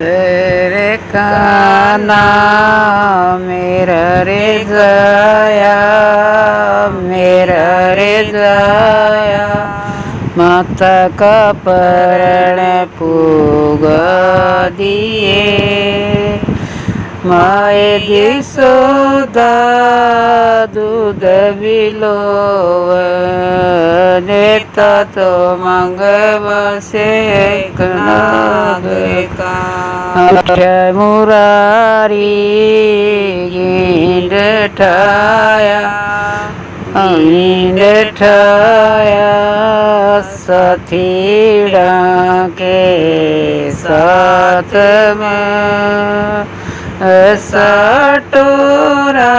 रे काना मेरा रे जाया, मेरा रे जाया, माता का परण पूग दिए, माए दिसोदा दूध बिलोव, नेता तो मंग बसे का मुरारी गिंड ठाया, गिंड ठाया सथीड़ा के साथ में सटोरा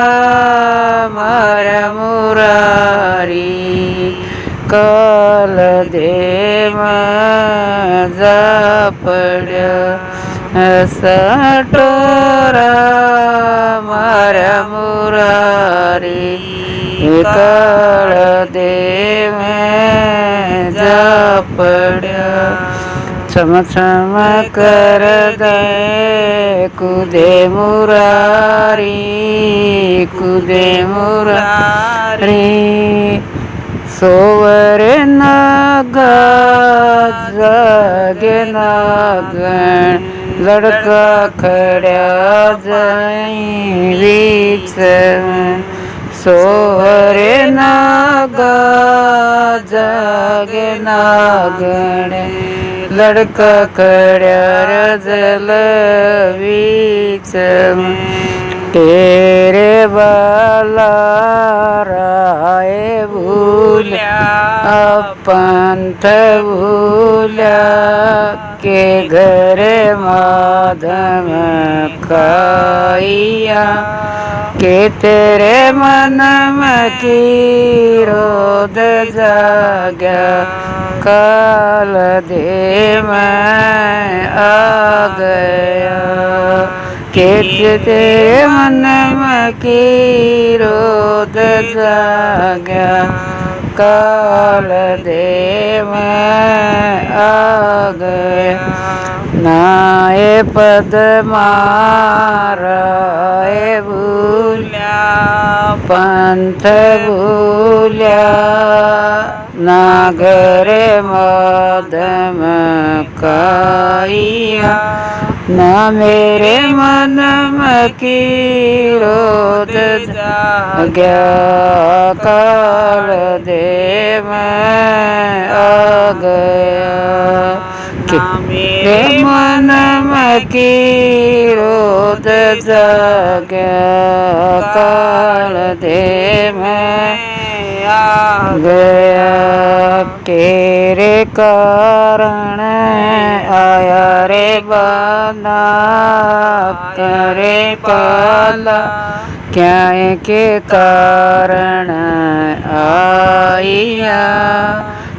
मारा मुरारी कल देव जा पड़ा, सटोरा मारा मुरारी कल देव जा पड़ा, छम छम कर दे कूदे मुरारी, कूदे मुरारी सोवर नागा जागे नागण, लड़का खड़ा जाई बीच में, सोवर नागा जागे नागण, लड़का खड़ा रजल बीच में, तेरे बाला राय भूल्या, पंथ भूल्या के घर माधव खाइया, के तेरे मन में की रोद जागा, काल दे मैं आ गया, के तेरे मन में की रोद जागा, काल दे मैं आ गया, नाए पद माराए भूल्या, पंथ भूल्या, नागर माधव काइया, ना मेरे मन में की रोद जाग्या, काल दे मैं आ गया, कि मेरे मन में की रोद जाग्या, काल दे मैं आ गया, तेरे कारण आया रे बना, करे पाला क्या के कारण आया,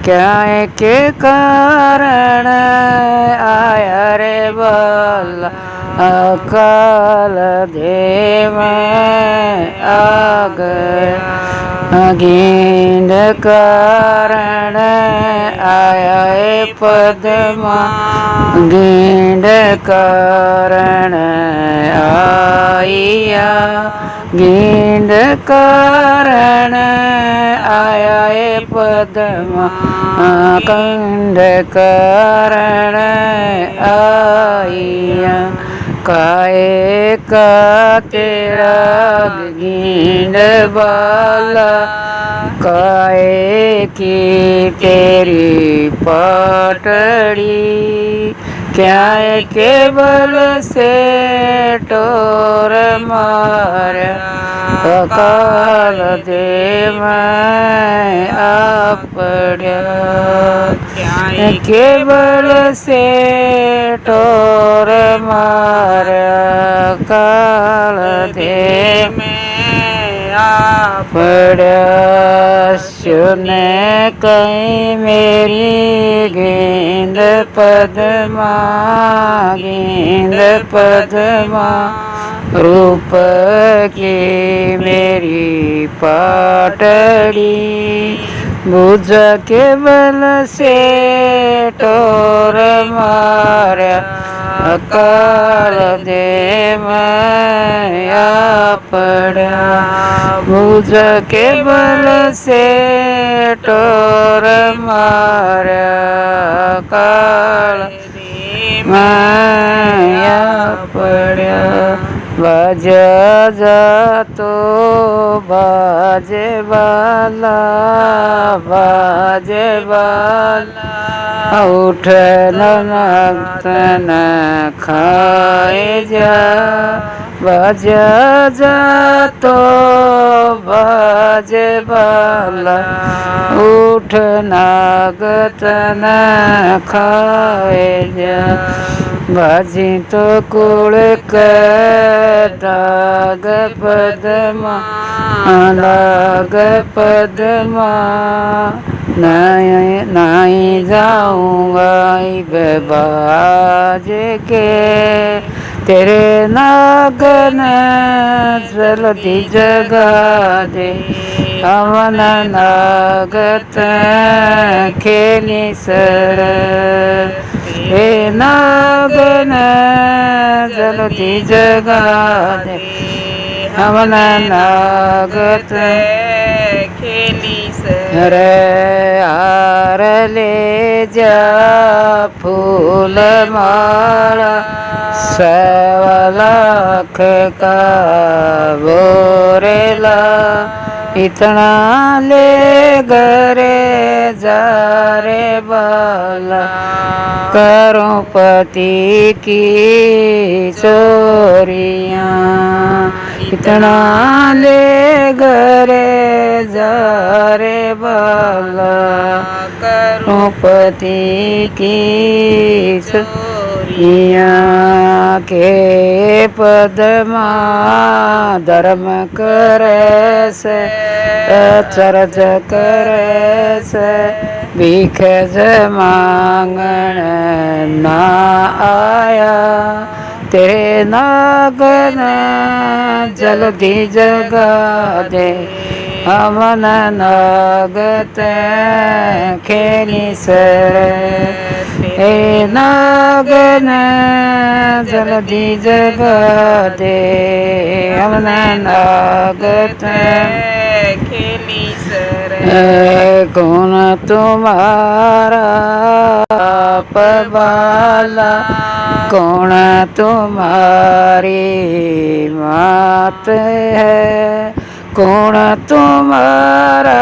क्या के कारण आया रे बाला, अकाल दे मैं आ गया, गेंद कारण आया पद्मा, गेंद कारण आया, गेंद कारण आया पद्मा, कंड कारण आया, काए का तेरा गेंद बाला, काए की तेरी पाटड़ी, क्या केवल से टोर मारा, अकाल दे मैं आ पड़ा, केवल से टोर मारा, काल दे मैं आ पड़ा, सुने कहीं मेरी गेंद पद्मा, गेंद पद्मा, रूप की मेरी पाटड़ी, बुझ के बल से टोर मारा, काल दे मैं पड़ा मुझ के बल से टोर मारा काल दे मैं पड़ा बाज जा तो बाजे वाला उठ न खाए जा बाज जा तो बाजे वाला उठ नागत न खाए जा बाजी तो कुल के दाग पदमा लाग पदमा नहीं जाऊंगा बाज के तेरे नागन जल्दी जगा दे अमन नागत खेली सर हे नागन जल्दी जगा दे अमन नागत खेली सर हार ले जा फूल माला 1 लाख का बोरेला इतना ले घरे जा रे बाला करो पति की चोरियां इतना ले घरे जा रे बाला करो पति की चोरियां के पदमा धर्म करे से चरज करे से भीख मांगण ना आया तेरे नागन जल्दी जगा दे अमन नागत खेली सर हे नागन जल्दी जगा दे अमन नागत खेली सर कौन तुम्हारा पबाला कौन तुम्हारी मात है कौन तुम्हारा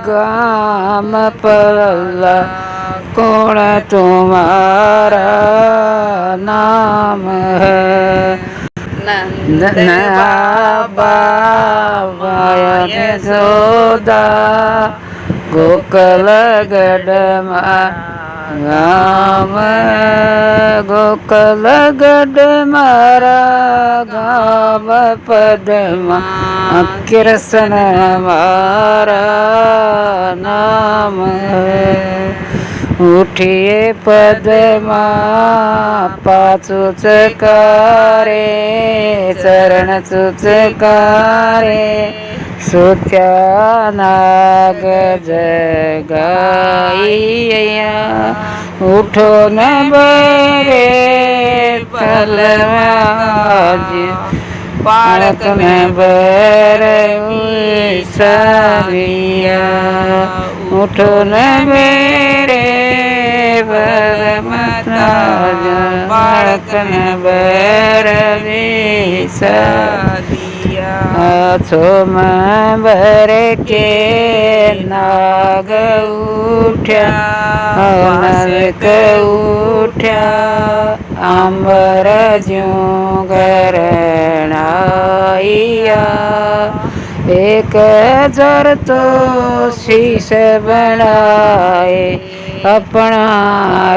गाम पल्ला कौन तुम्हारा नाम है नंद बाबा यशोदा गोकुल गढ़ गाम गोकुल गढ़ मारा गाम पदमा कृष्ण मारा नाम है उठिए पदमा पाचू चकारे चरण चुचकारे सुत्या नाग जगाइया उठो न बरे पलवाज पालक न बरे सारिया उठो न मेरे बरमताज पालक न बरे सारिया सोम भर के नाग उठ्या नरक उठ्या अंबर ज्यों गरणाइया एक जर तो शीश बनाए अपना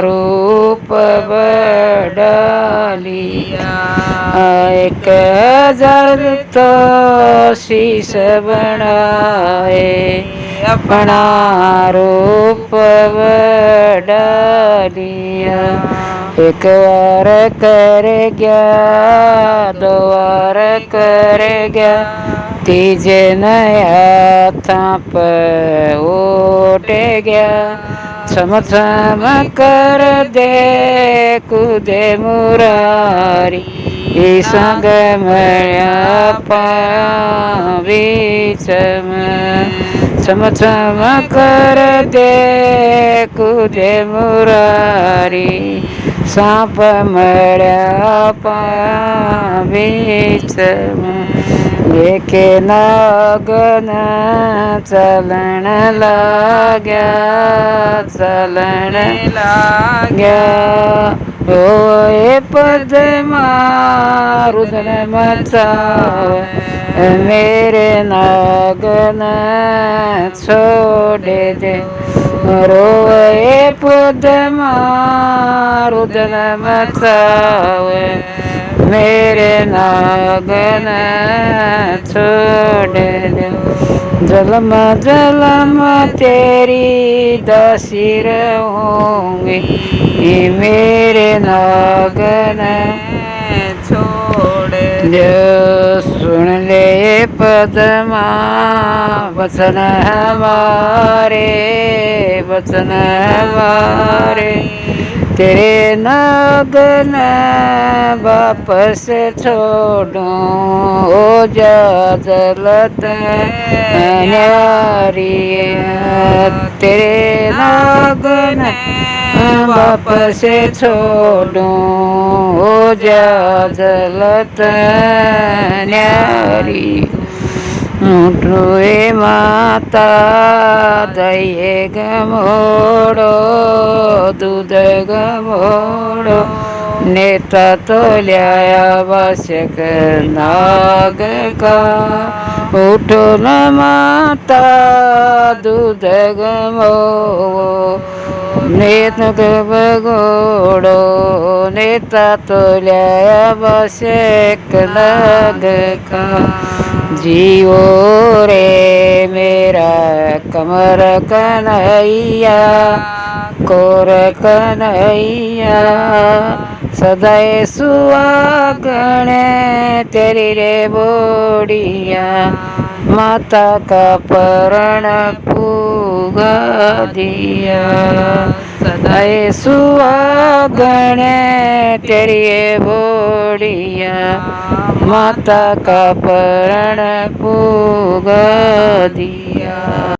रूप बदलिया एक जर तो शीश बनाए अपना रूप बदलिया एक बार कर गया दो बार कर गया तीजे नया था पर उठ गया छम छम कर दे कूदे मुरारी संग मळ्या पाया बीचम छम छम कर दे कूदे मुरारी सांप मळ्या पाया बीचम देखे नागन चलन लाग्या चलन लाग्या होए पद्मा रुदन मचाव मेरे नागन छोड़ दे रोए पद्मा रुदन मचाव मेरे नागन छोड़ दे जलम जलम तेरी दासी रहूंगी मेरे नागन छोड़ दे सुन ले पद्मा वचन हमारे वचन हमारे तेरे नागन वापस छोड़ो ओ जा जलत न्यारी तेरे नागन वापस छोड़ो ओ जा जलत न्यारी उठोए माता दये गमोड़ो दूध गमोड़ो नेता तो लिया आवश्यक नाग का उठो न माता दूध गमो नेत गमोड़ो नेता तो लिया आवश्यक नाग का जीवो रे मेरा कमर कन्हैया कोर कन्हैया सदाए सुहागण तेरी रे बोड़िया माता का परण पूगा दिया सदाए सुहागण तेरी बोड़िया माता का परण पूगा दिया।